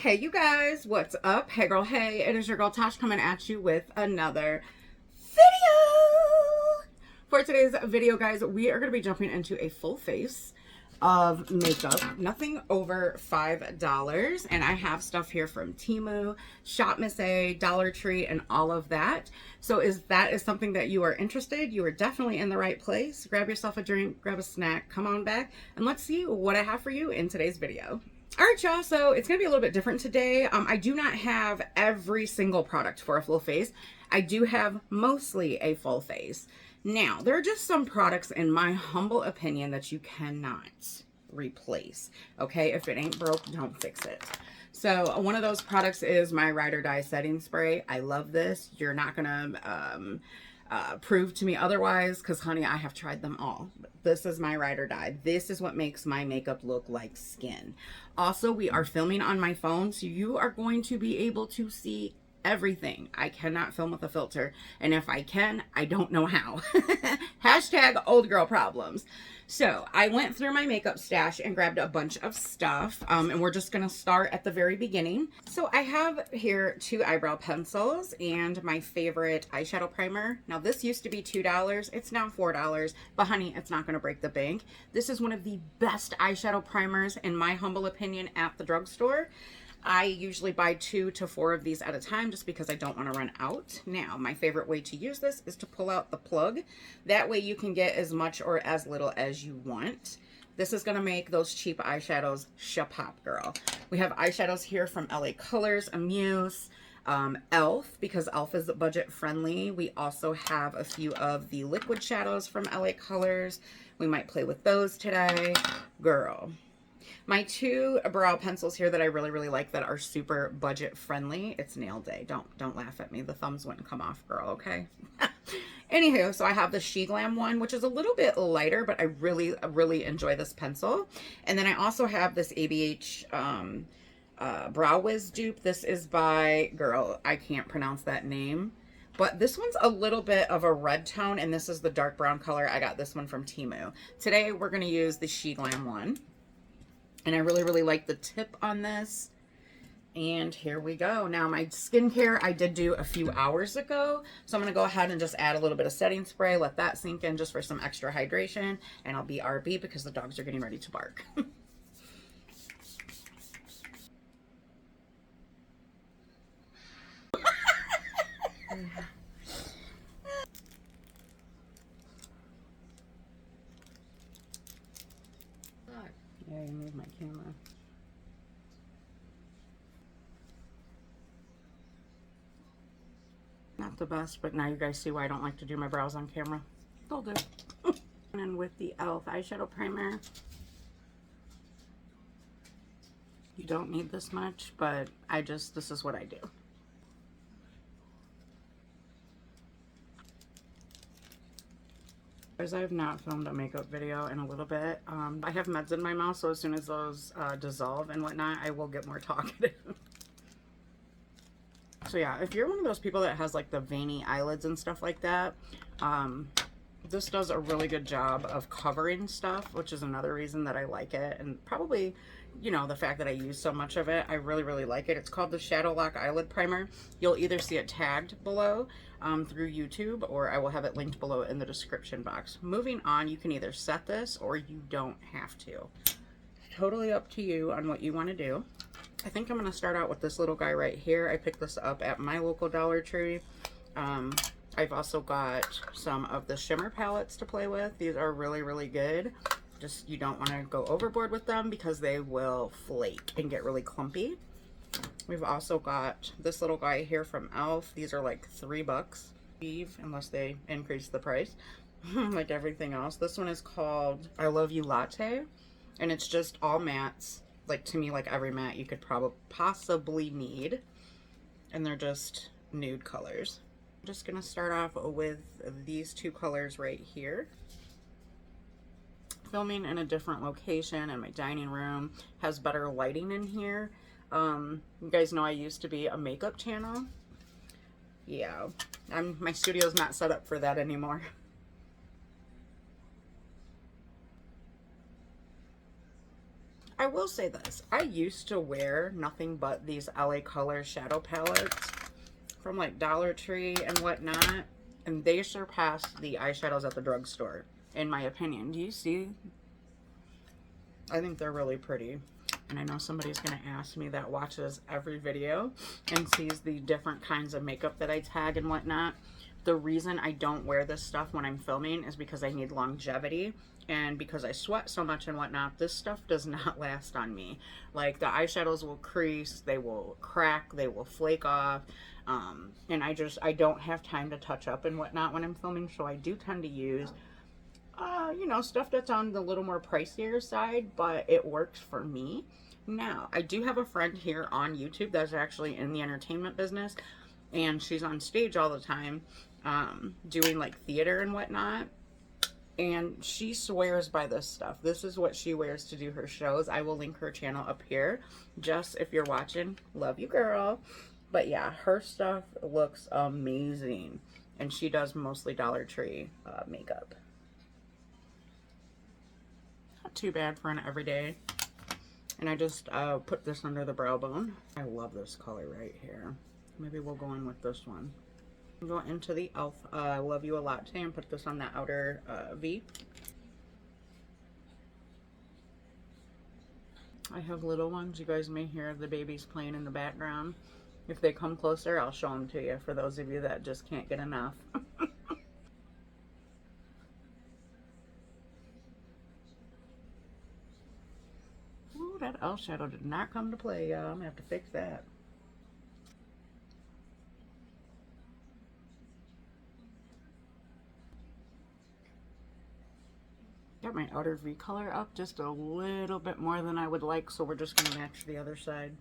Hey you guys, what's up? Hey girl, hey, it is your girl Tosh coming at you with another video. For today's video, guys, we are going to be jumping into a full face of makeup, nothing over $5, and I have stuff here from Temu, SHOPMISSA, Dollar Tree, and all of that. So that is something that you are interested, you are definitely in the right place. Grab yourself a drink, grab a snack, come on back, and let's see what I have for you in today's video. All right, y'all, so it's going to be a little bit different today. I do not have every single product for a full face. I do have mostly a full face. Now, there are just some products, in my humble opinion, that you cannot replace, okay? If it ain't broke, don't fix it. So one of those products is my Ride or Die setting spray. I love this. You're not going to prove to me otherwise, because honey, I have tried them all. This is my Ride or Die. This is what makes my makeup look like skin. Also, we are filming on my phone, so you are going to be able to see everything. I cannot film with a filter, and if I can, I don't know how. Hashtag old girl problems. So I went through my makeup stash and grabbed a bunch of stuff, and we're just gonna start at the very beginning. So I have here 2 eyebrow pencils and my favorite eyeshadow primer. Now this used to be $2, it's now $4, but honey, it's not gonna break the bank. This is one of the best eyeshadow primers, in my humble opinion, at the drugstore. I usually buy 2 to 4 of these at a time just because I don't want to run out. Now, my favorite way to use this is to pull out the plug. That way you can get as much or as little as you want. This is going to make those cheap eyeshadows pop, girl. We have eyeshadows here from LA Colors, Amuse, Elf, because Elf is budget friendly. We also have a few of the liquid shadows from LA Colors. We might play with those today. Girl. My 2 brow pencils here that I really like that are super budget friendly. It's nail day. Don't laugh at me. The thumbs wouldn't come off, girl, okay? Anywho, so I have the SheGlam one, which is a little bit lighter, but I really enjoy this pencil. And then I also have this ABH Brow Wiz dupe. This is by, girl, I can't pronounce that name. But this one's a little bit of a red tone, and this is the dark brown color. I got this one from Temu. Today, we're going to use the SheGlam one. And I really like the tip on this. And here we go. Now my skincare I did do a few hours ago. So I'm going to go ahead and just add a little bit of setting spray. Let that sink in just for some extra hydration. And I'll be RB because the dogs are getting ready to bark. Yeah, you moved my camera. Not the best, but now you guys see why I don't like to do my brows on camera. They'll do. And with the e.l.f. eyeshadow primer. You don't need this much, but this is what I do. As I have not filmed a makeup video in a little bit. I have meds in my mouth, so as soon as those dissolve and whatnot, I will get more talkative. So yeah, if you're one of those people that has like the veiny eyelids and stuff like that, this does a really good job of covering stuff, which is another reason that I like it. And probably, you know, the fact that I use so much of it, I really like it. It's called the Shadow Lock Eyelid Primer. You'll either see it tagged below through YouTube, or I will have it linked below in the description box. Moving on, you can either set this or you don't have to. Totally up to you on what you want to do. I think I'm going to start out with this little guy right here. I picked this up at my local Dollar Tree. I've also got some of the shimmer palettes to play with. These are really good. Just, you don't want to go overboard with them because they will flake and get really clumpy. We've also got this little guy here from e.l.f. These are like $3, unless they increase the price, like everything else. This one is called I Love You Latte, and it's just all mattes. Like, to me, like every matte you could possibly need, and they're just nude colors. I'm just gonna start off with these 2 colors right here. Filming in a different location, and my dining room has better lighting in here. You guys know I used to be a makeup channel. Yeah, my studio's not set up for that anymore. I will say this. I used to wear nothing but these LA Color shadow palettes from like Dollar Tree and whatnot. And they surpass the eyeshadows at the drugstore, in my opinion. Do you see? I think they're really pretty. And I know somebody's going to ask me that watches every video and sees the different kinds of makeup that I tag and whatnot. The reason I don't wear this stuff when I'm filming is because I need longevity. And because I sweat so much and whatnot, this stuff does not last on me. Like, the eyeshadows will crease, they will crack, they will flake off. And I don't have time to touch up and whatnot when I'm filming. So I do tend to use you know, stuff that's on the little more pricier side, but it works for me. Now, I do have a friend here on YouTube that's actually in the entertainment business, and she's on stage all the time, doing like theater and whatnot, and she swears by this stuff. This is what she wears to do her shows. I will link her channel up here. Just if you're watching, love you, girl. But yeah, her stuff looks amazing, and she does mostly Dollar Tree makeup. Not too bad for an everyday. And I just put this under the brow bone. I love this color right here. Maybe we'll go in with this one. Go into the e.l.f. I Love You a Latte and put this on the outer V. I have little ones. You guys may hear the babies playing in the background. If they come closer, I'll show them to you for those of you that just can't get enough. Ooh, that eyeshadow did not come to play, y'all. I'm gonna have to fix that. Got my outer V color up just a little bit more than I would like, so we're just gonna match the other side.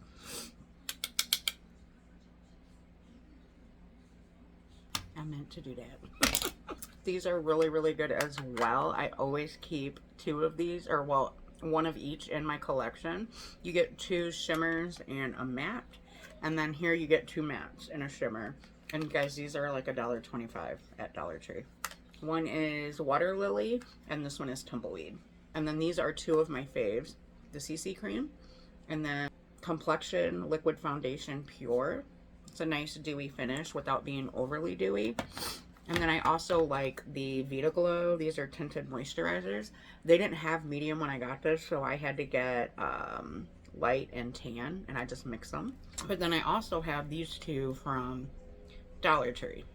I meant to do that. These are really, really good as well. I always keep two of these, or well, one of each in my collection. You get two shimmers and a matte, and then here you get two mattes and a shimmer. And guys, these are like $1.25 at Dollar Tree. One is Water Lily, and this one is Tumbleweed. And then these are two of my faves, the CC Cream, and then Complexion Liquid Foundation Pure. It's a nice dewy finish without being overly dewy. And then I also like the Vita Glow. These are tinted moisturizers. They didn't have medium when I got this, so I had to get light and tan, and I just mix them. But then I also have these two from Dollar Tree.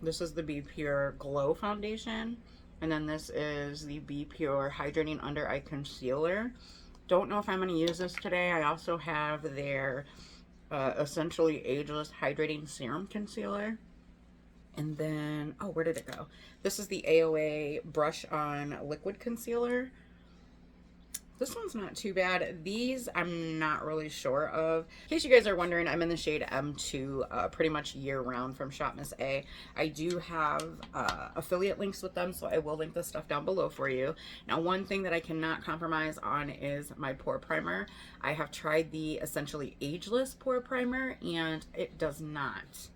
This is the Be Pure Glow Foundation, and then this is the Be Pure Hydrating Under Eye Concealer. Don't know if I'm going to use this today. I also have their Essentially Ageless Hydrating Serum Concealer. And then, oh, where did it go? This is the AOA Brush On Liquid Concealer. This one's not too bad. These I'm not really sure of. In case you guys are wondering, I'm in the shade M2 pretty much year round from SHOPMISSA. I do have affiliate links with them, so I will link this stuff down below for you. Now, one thing that I cannot compromise on is my pore primer. I have tried the Essentially Ageless pore primer, and it does not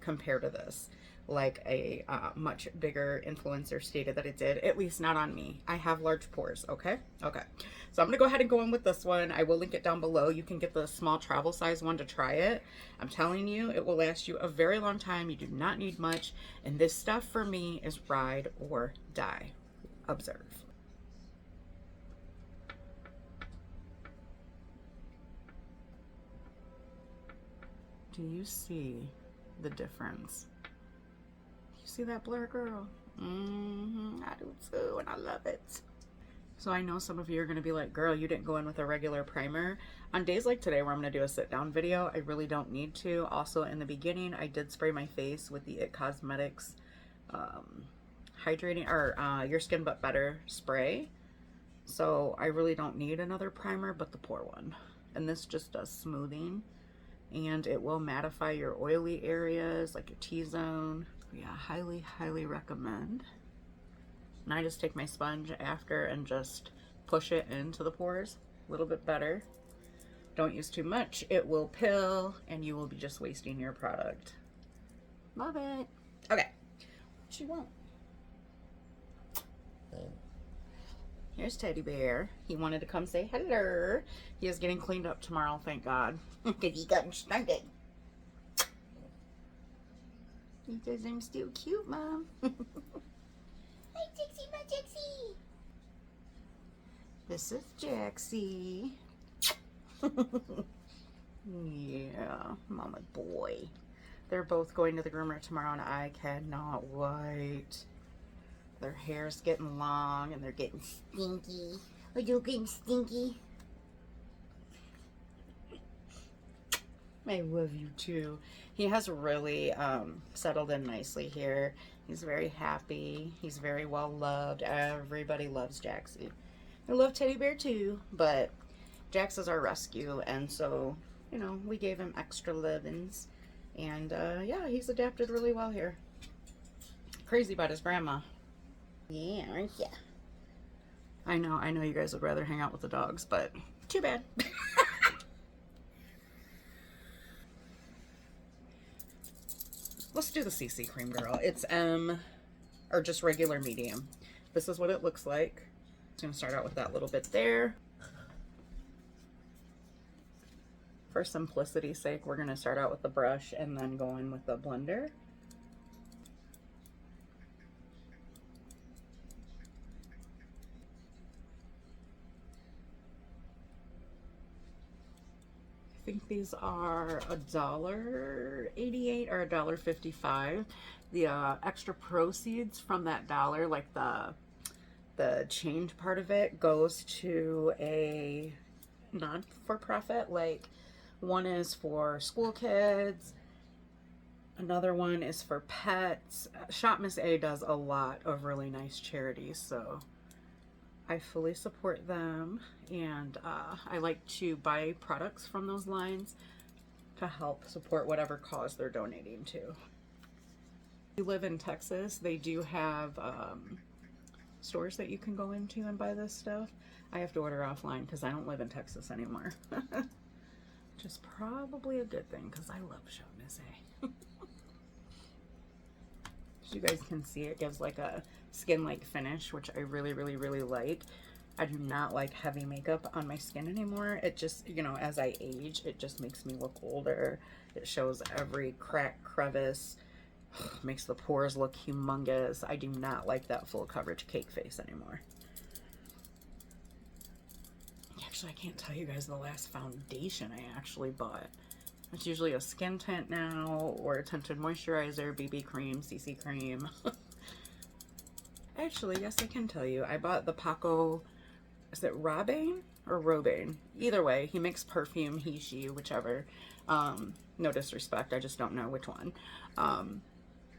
compare to this. Like a much bigger influencer stated that it did, at least not on me. I have large pores, okay? Okay. So I'm gonna go ahead and go in with this one. I will link it down below. You can get the small travel size one to try it. I'm telling you, it will last you a very long time. You do not need much. And this stuff for me is ride or die. Observe. Do you see the difference? See that blur, girl? I do too, and I love it. So I know some of you are going to be like, girl, you didn't go in with a regular primer. On days like today where I'm going to do a sit down video, I really don't need to. Also, in the beginning, I did spray my face with the IT Cosmetics hydrating, or Your Skin But Better spray. So I really don't need another primer but the pore one. And this just does smoothing, and it will mattify your oily areas like your T-zone. Yeah, highly, highly recommend. And I just take my sponge after and just push it into the pores a little bit better. Don't use too much. It will pill, and you will be just wasting your product. Love it. Okay. What you want? Here's Teddy Bear. He wanted to come say hello. He is getting cleaned up tomorrow, thank God. Because he got stunted. He says I'm still cute, Mom. Hi, Jaxie, my Jaxie. This is Jaxie. Yeah, Mama boy. They're both going to the groomer tomorrow and I cannot wait. Their hair's getting long and they're getting stinky. Are you getting stinky? I love you too. He has really settled in nicely here. He's very happy. He's very well loved. Everybody loves Jaxie. I love Teddy Bear too, but Jax is our rescue, and so, you know, we gave him extra livings. And yeah, he's adapted really well here. Crazy about his grandma. Yeah, aren't ya? I know you guys would rather hang out with the dogs, but too bad. Let's do the CC cream, girl. It's or just regular medium. This is what it looks like. I'm gonna start out with that little bit there. For simplicity's sake, we're gonna start out with the brush and then go in with the blender. I think these are $1.88 or $1.55. The extra proceeds from that dollar, like the change part of it, goes to a non-for-profit. Like, one is for school kids, another one is for pets. SHOPMISSA does a lot of really nice charities, so I fully support them, and I like to buy products from those lines to help support whatever cause they're donating to. If you live in Texas, they do have stores that you can go into and buy this stuff. I have to order offline because I don't live in Texas anymore. Which is probably a good thing because I love SHOPMISSA. As you guys can see, it gives like a skin-like finish, which I really, really, really like. I do not like heavy makeup on my skin anymore. It just, you know, as I age, it just makes me look older. It shows every crack, crevice, makes the pores look humongous. I do not like that full coverage cake face anymore. Actually, I can't tell you guys the last foundation I actually bought. It's usually a skin tint now, or a tinted moisturizer, BB cream, CC cream. Actually, yes, I can tell you. I bought the Paco, is it Rabanne or Robaine? Either way, he makes perfume, he, she, whichever. No disrespect, I just don't know which one.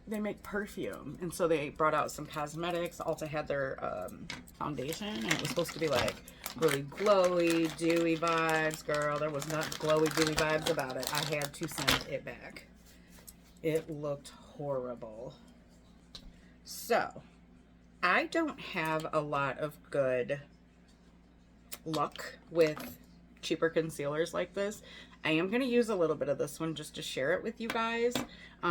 They make perfume, and so they brought out some cosmetics. Ulta had their foundation, and it was supposed to be like really glowy, dewy vibes. Girl, there was not glowy, dewy vibes about it. I had to send it back. It looked horrible. So, I don't have a lot of good luck with cheaper concealers like this. I am going to use a little bit of this one just to share it with you guys,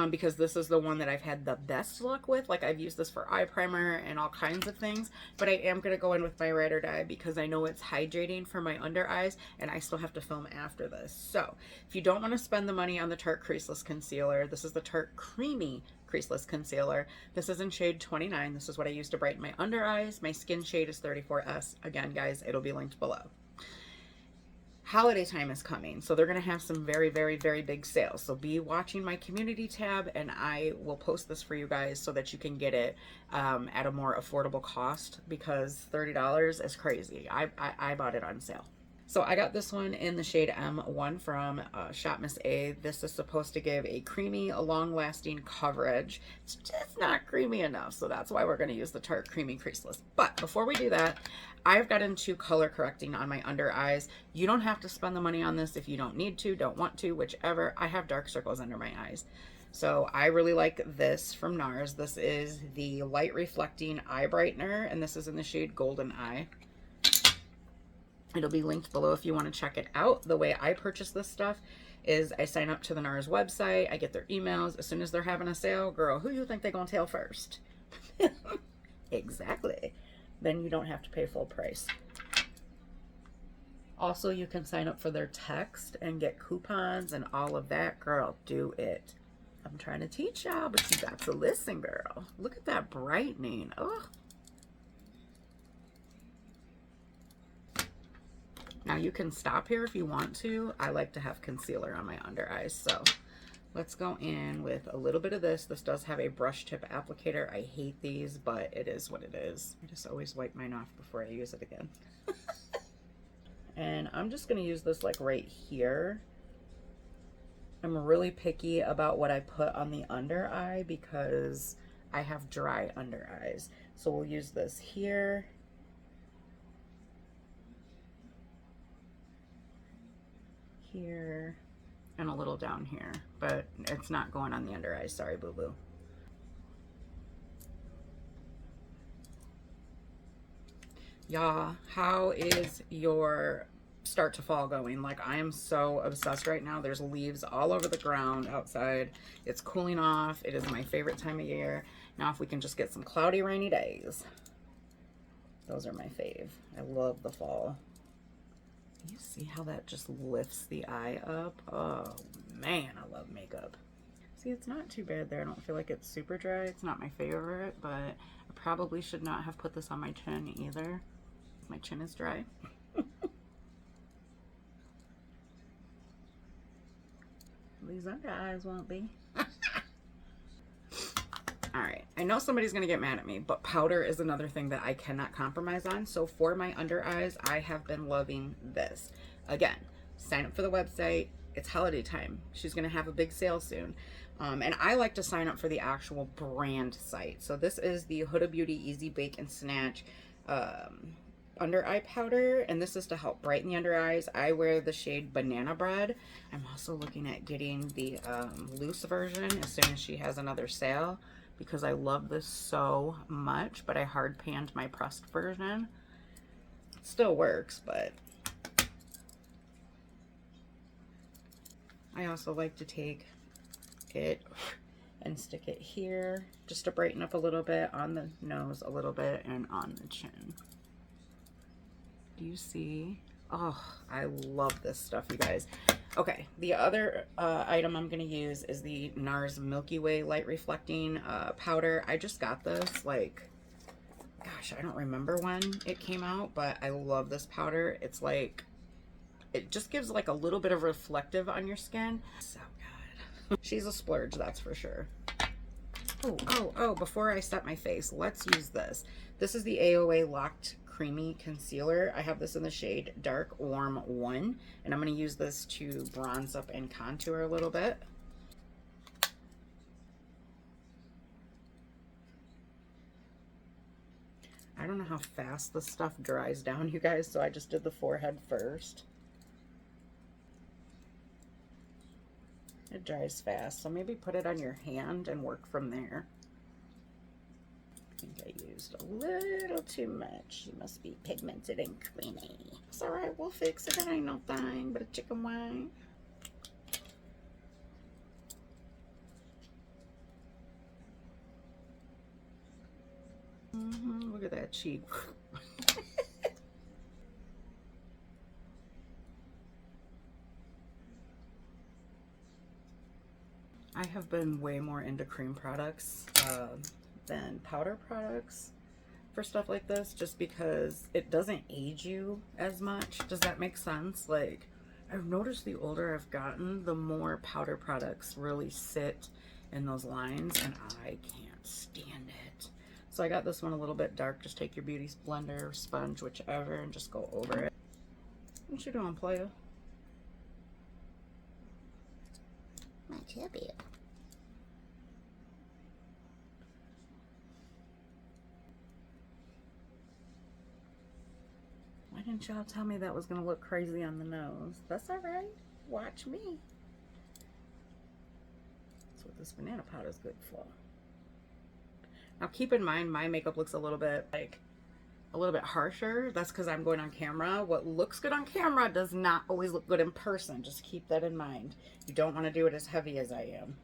because this is the one that I've had the best luck with. Like, I've used this for eye primer and all kinds of things, but I am going to go in with my Ride or Die because I know it's hydrating for my under eyes, and I still have to film after this. So, if you don't want to spend the money on the Tarte Creaseless Concealer, this is the Tarte Creamy Creaseless Concealer. This is in shade 29. This is what I use to brighten my under eyes. My skin shade is 34S. Again, guys, it'll be linked below. Holiday time is coming, so they're going to have some very, very, very big sales. So be watching my community tab, and I will post this for you guys so that you can get it at a more affordable cost, because $30 is crazy. I bought it on sale. So I got this one in the shade M1 from SHOPMISSA. This is supposed to give a creamy, long-lasting coverage. It's just not creamy enough, so that's why we're going to use the Tarte Creamy Creaseless. But before we do that, I've got into color correcting on my under eyes. You don't have to spend the money on this if you don't need to, don't want to, whichever. I have dark circles under my eyes. So I really like this from Nars. This is the Light Reflecting Eye Brightener, and this is in the shade Golden Eye. It'll be linked below if you want to check it out. The way I purchase this stuff is I sign up to the Nars website. I get their emails. As soon as they're having a sale, girl, who you think they're going to tell first? Exactly. then you don't have to pay full price. Also, you can sign up for their text and get coupons and all of that. Girl, do it. I'm trying to teach y'all, but you got to listen, girl. Look at that brightening. Oh. Now you can stop here if you want to. I like to have concealer on my under eyes, so let's go in with a little bit of this. This does have a brush tip applicator. I hate these, but it is what it is. I just always wipe mine off before I use it again. And I'm just going to use this like right here. I'm really picky about what I put on the under eye because I have dry under eyes. So we'll use this here. Here. And a little down here. But it's not going on the under eyes. Sorry, boo-boo. Y'all, how is your start to fall going? Like, I am so obsessed right now. There's leaves all over the ground outside. It's cooling off. It is my favorite time of year. Now if we can just get some cloudy, rainy days. Those are my fave. I love the fall. You see how that just lifts the eye up? Oh man, I love makeup. See, it's not too bad there. I don't feel like it's super dry. It's not my favorite, but I probably should not have put this on my chin either. My chin is dry. These under eyes won't be. Alright, I know somebody's going to get mad at me, but powder is another thing that I cannot compromise on. So for my under eyes, I have been loving this. Again, sign up for the website. It's holiday time. She's going to have a big sale soon. And I like to sign up for the actual brand site. So this is the Huda Beauty Easy Bake and Snatch under eye powder, and this is to help brighten the under eyes. I wear the shade Banana Bread. I'm also looking at getting the loose version as soon as she has another sale because I love this so much, but I hard panned my pressed version. It still works, but I also like to take it and stick it here just to brighten up a little bit on the nose a little bit and on the chin. Do you see? Oh, I love this stuff, you guys. Okay, the other item I'm going to use is the Nars Milky Way Light Reflecting Powder. I just got this, like, gosh, I don't remember when it came out, but I love this powder. It's like, it just gives like a little bit of reflective on your skin. So good. She's a splurge, that's for sure. Oh, before I set my face, let's use this. This is the AOA Locked Creamy Concealer. I have this in the shade Dark Warm 1, and I'm going to use this to bronze up and contour a little bit. I don't know how fast this stuff dries down, you guys, so I just did the forehead first. It dries fast, so maybe put it on your hand and work from there. I think I used a little too much. You must be pigmented and creamy. It's alright, we'll fix it. It ain't no thing but a chicken wing. Look at that cheek. I have been way more into cream products than powder products for stuff like this, just because it doesn't age you as much. Does that make sense? Like, I've noticed the older I've gotten, the more powder products really sit in those lines, and I can't stand it. So I got this one a little bit dark. Just take your beauty blender, sponge, whichever, and just go over it. What you doing, playa? My chippy. Why didn't y'all tell me that was gonna look crazy on the nose? That's all right. Watch me. That's what this banana powder is good for. Now keep in mind, my makeup looks a little bit harsher. That's because I'm going on camera. What looks good on camera does not always look good in person. Just keep that in mind. You don't want to do it as heavy as I am.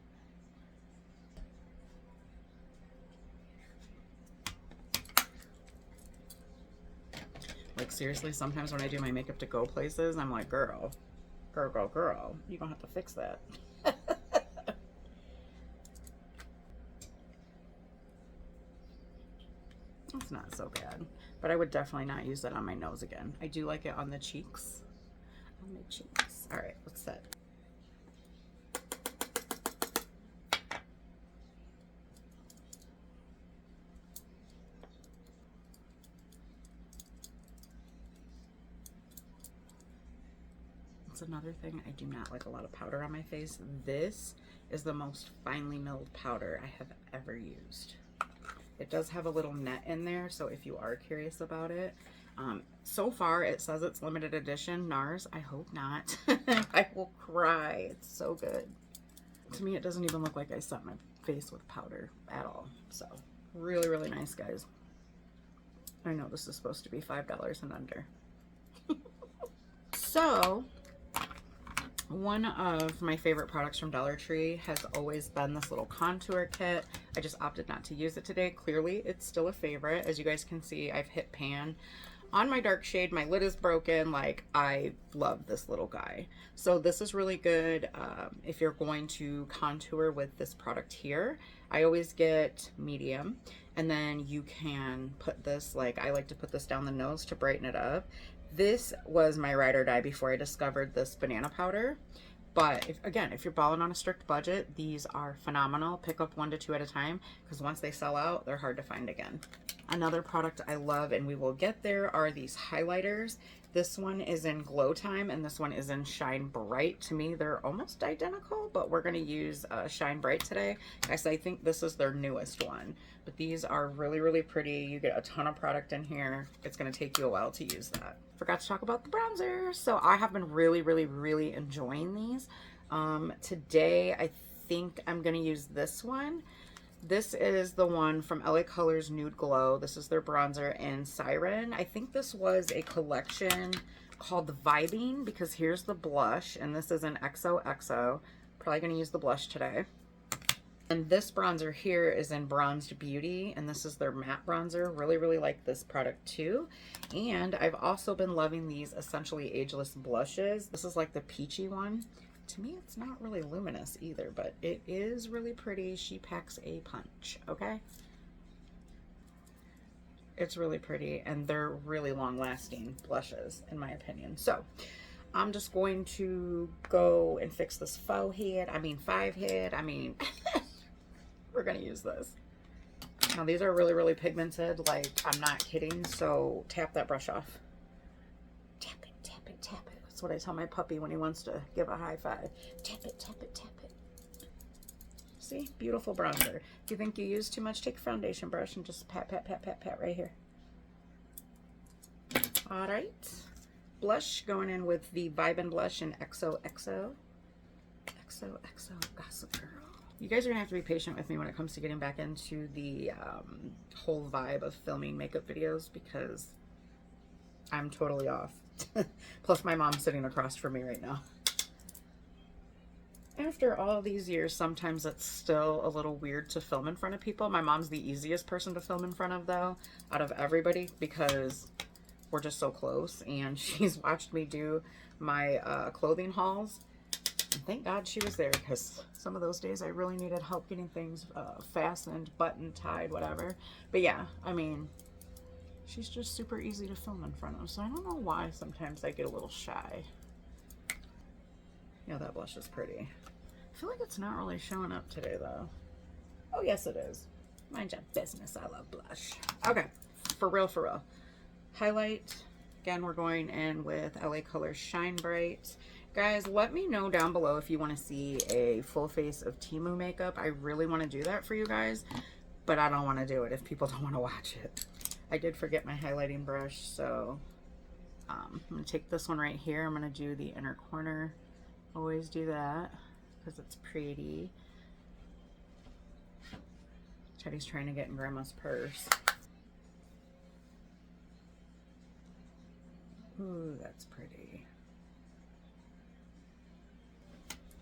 Like, seriously, sometimes when I do my makeup to go places, I'm like, girl, you're gonna have to fix that. It's not so bad, but I would definitely not use that on my nose again. I do like it on the cheeks. On my cheeks. All right, what's that? That's another thing. I do not like a lot of powder on my face. This is the most finely milled powder I have ever used. It does have a little net in there, so if you are curious about it, so far it says it's limited edition. Nars, I hope not. I will cry. It's so good. To me, it doesn't even look like I set my face with powder at all. So really, really nice, guys. I know this is supposed to be $5 and under. So one of my favorite products from Dollar Tree has always been this little contour kit. I just opted not to use it today. Clearly, it's still a favorite. As you guys can see, I've hit pan on my dark shade. My lid is broken. Like, I love this little guy. So this is really good if you're going to contour with this product here. I always get medium, and then you can put this, like, I like to put this down the nose to brighten it up. This was my ride or die before I discovered this banana powder. But if you're balling on a strict budget, these are phenomenal. Pick up 1 to 2 at a time, because once they sell out, they're hard to find again. Another product I love, and we will get there, are these highlighters. This one is in Glow Time, and this one is in Shine Bright. To me, they're almost identical, but we're going to use Shine Bright today. Guys, I think this is their newest one. But these are really, really pretty. You get a ton of product in here. It's going to take you a while to use that. Forgot to talk about the bronzer. So I have been really, really, really enjoying these. Today, I think I'm going to use this one. This is the one from LA Colors Nude Glow. This is their bronzer in Siren. I think this was a collection called the Vibin, because here's the blush, and this is an XOXO. Probably going to use the blush today. And this bronzer here is in Bronzed Beauty, and this is their matte bronzer. Really, really like this product too. And I've also been loving these Essentially Ageless blushes. This is like the peachy one. To me, it's not really luminous either, but it is really pretty. She packs a punch, okay? It's really pretty, and they're really long-lasting blushes, in my opinion. So I'm just going to go and fix this faux head. I mean, 5 head. I mean, we're going to use this. Now, these are really, really pigmented. Like, I'm not kidding. So tap that brush off. Tap it, tap it, tap it. That's what I tell my puppy when he wants to give a high five. Tap it, tap it, tap it. See? Beautiful bronzer. If you think you use too much, take a foundation brush and just pat, pat, pat, pat, pat right here. All right. Blush, going in with the Vibin blush in XOXO. XOXO Gossip Girl. You guys are going to have to be patient with me when it comes to getting back into the whole vibe of filming makeup videos, because I'm totally off. Plus my mom's sitting across from me right now. After all these years, sometimes it's still a little weird to film in front of people. My mom's the easiest person to film in front of, though, out of everybody, because we're just so close, and she's watched me do my clothing hauls. And thank God she was there, because some of those days I really needed help getting things fastened, buttoned, tied, whatever. But yeah, I mean, she's just super easy to film in front of, so I don't know why sometimes I get a little shy. Yeah, that blush is pretty. I feel like it's not really showing up today, though. Oh, yes, it is. Mind your business. I love blush. Okay, for real, for real. Highlight. Again, we're going in with LA Colors Shine Bright. Guys, let me know down below if you want to see a full face of Temu makeup. I really want to do that for you guys, but I don't want to do it if people don't want to watch it. I did forget my highlighting brush, so I'm going to take this one right here. I'm going to do the inner corner. Always do that because it's pretty. Teddy's trying to get in Grandma's purse. Ooh, that's pretty.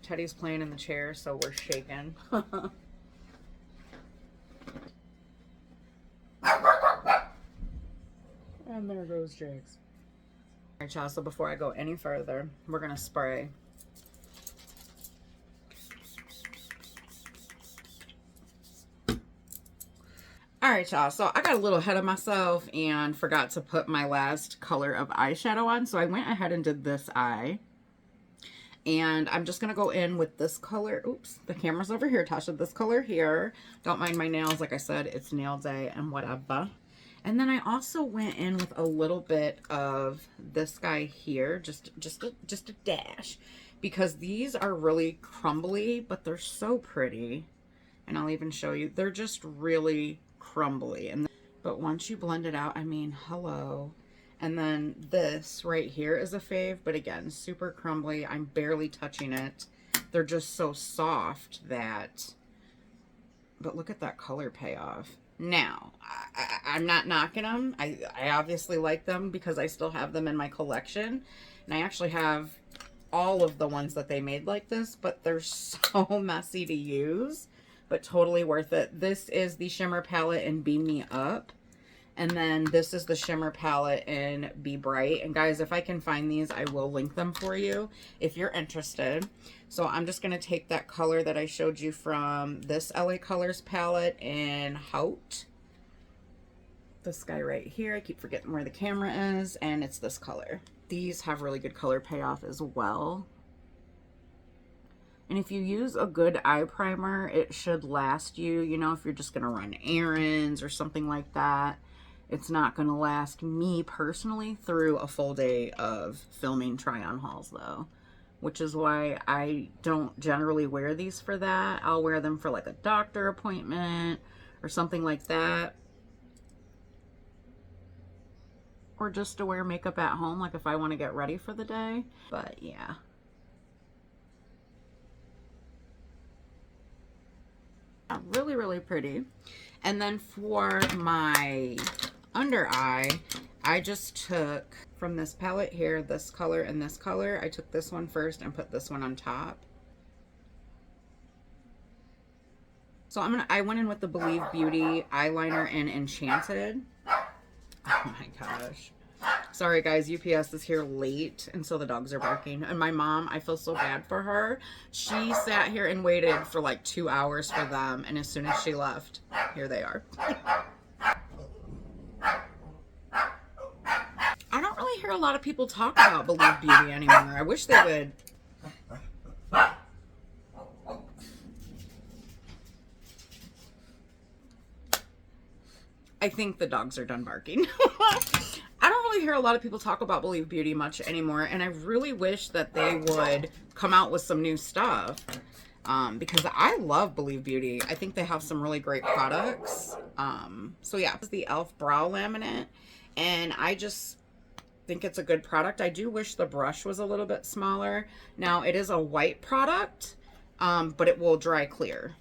Teddy's playing in the chair, so we're shaking. And there goes Jax. Alright, y'all, so before I go any further, we're gonna spray. Alright, y'all, so I got a little ahead of myself and forgot to put my last color of eyeshadow on, so I went ahead and did this eye. And I'm just going to go in with this color. Oops, the camera's over here, Tasha. This color here. Don't mind my nails. Like I said, it's nail day and whatever. And then I also went in with a little bit of this guy here. Just a dash. Because these are really crumbly, but they're so pretty. And I'll even show you. They're just really crumbly. But once you blend it out, I mean, hello. And then this right here is a fave, but again, super crumbly. I'm barely touching it. They're just so soft that, but look at that color payoff. Now, I'm not knocking them. I obviously like them because I still have them in my collection. And I actually have all of the ones that they made like this, but they're so messy to use, but totally worth it. This is the shimmer palette in Beam Me Up. And then this is the shimmer palette in Be Bright. And guys, if I can find these, I will link them for you if you're interested. So I'm just going to take that color that I showed you from this LA Colors palette in Haute. This guy right here. I keep forgetting where the camera is. And it's this color. These have really good color payoff as well. And if you use a good eye primer, it should last you, you know, if you're just going to run errands or something like that. It's not going to last me personally through a full day of filming try-on hauls though, which is why I don't generally wear these for that. I'll wear them for like a doctor appointment or something like that. Or just to wear makeup at home, like if I want to get ready for the day. But yeah. Really, really pretty. And then for my under eye, I just took from this palette here, this color and this color. I took this one first and put this one on top. So I went in with the Believe Beauty eyeliner in Enchanted. Oh my gosh. Sorry guys, UPS is here late and so the dogs are barking. And my mom, I feel so bad for her. She sat here and waited for like 2 hours for them, and as soon as she left, here they are. I don't really hear a lot of people talk about Believe Beauty anymore. I wish they would. I think the dogs are done barking. I don't really hear a lot of people talk about Believe Beauty much anymore, and I really wish that they would come out with some new stuff, because I love Believe Beauty. I think they have some really great products. So yeah, this is the e.l.f. Brow Laminate, and I just think it's a good product. I do wish the brush was a little bit smaller. Now, it is a white product, but it will dry clear.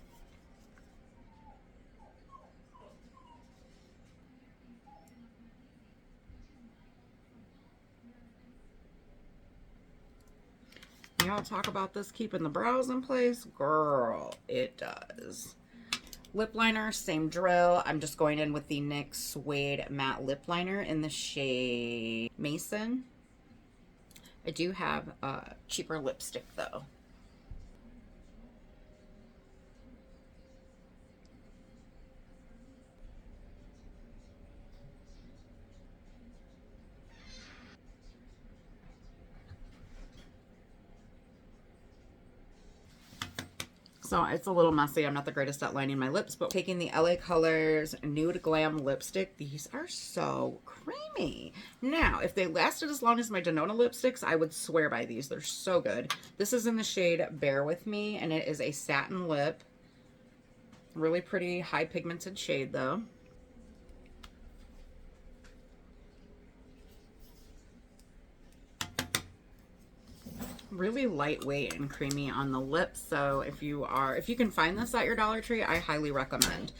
Y'all talk about this keeping the brows in place. Girl, it does. Lip liner, same drill. I'm just going in with the NYX Suede Matte Lip Liner in the shade Maison. I do have a cheaper lipstick though. So it's a little messy. I'm not the greatest at lining my lips, but taking the LA Colors Nude Glam lipstick, these are so creamy. Now, if they lasted as long as my Denona lipsticks, I would swear by these. They're so good. This is in the shade Bear With Me, and it is a satin lip. Really pretty, high pigmented shade though. Really lightweight and creamy on the lips, so if you can find this at your Dollar Tree, I highly recommend.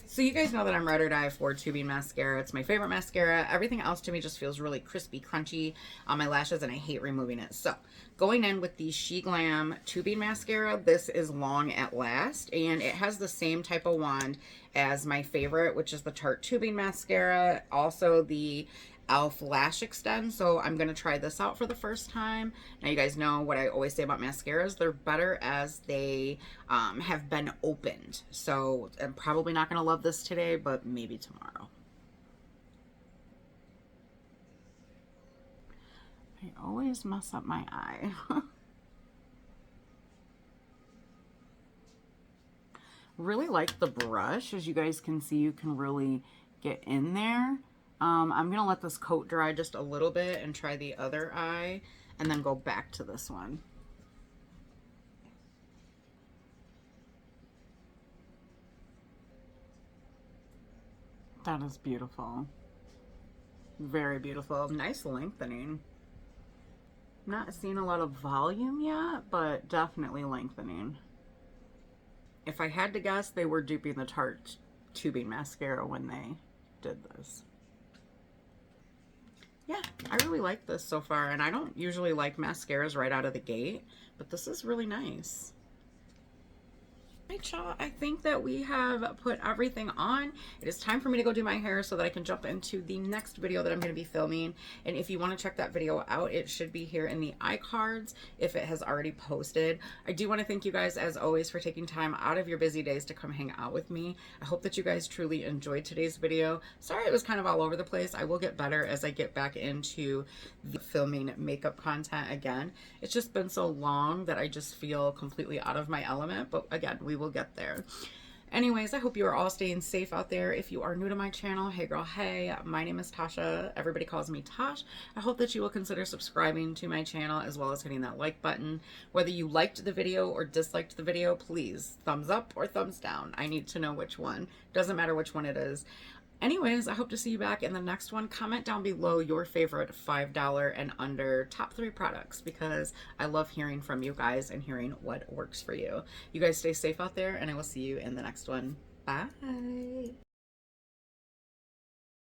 So you guys know that I'm ride or die for tubing mascara. It's my favorite mascara. Everything else to me just feels really crispy, crunchy on my lashes, and I hate removing it. So going in with the SheGlam tubing mascara, this is Long at Last, and it has the same type of wand as my favorite, which is the Tarte tubing mascara. Also the e.l.f. Lash Extend. So I'm going to try this out for the first time. Now you guys know what I always say about mascaras. They're better as they have been opened. So I'm probably not going to love this today, but maybe tomorrow. I always mess up my eye. Really like the brush. As you guys can see, you can really get in there. I'm gonna let this coat dry just a little bit and try the other eye and then go back to this one. That is beautiful. Very beautiful. Nice lengthening. Not seeing a lot of volume yet, but definitely lengthening. If I had to guess, they were duping the Tarte tubing mascara when they did this. Yeah, I really like this so far, and I don't usually like mascaras right out of the gate, but this is really nice. Alright, y'all, I think that we have put everything on. It is time for me to go do my hair so that I can jump into the next video that I'm going to be filming. And if you want to check that video out, it should be here in the iCards if it has already posted. I do want to thank you guys, as always, for taking time out of your busy days to come hang out with me. I hope that you guys truly enjoyed today's video. Sorry it was kind of all over the place. I will get better as I get back into the filming makeup content again. It's just been so long that I just feel completely out of my element, but again, we will get there. Anyways, I hope you are all staying safe out there. If you are new to my channel, hey girl, hey, my name is Tasha. Everybody calls me Tosh. I hope that you will consider subscribing to my channel as well as hitting that like button. Whether you liked the video or disliked the video, please thumbs up or thumbs down. I need to know which one. Doesn't matter which one it is. Anyways, I hope to see you back in the next one. Comment down below your favorite $5 and under top 3 products, because I love hearing from you guys and hearing what works for you. You guys stay safe out there, and I will see you in the next one. Bye.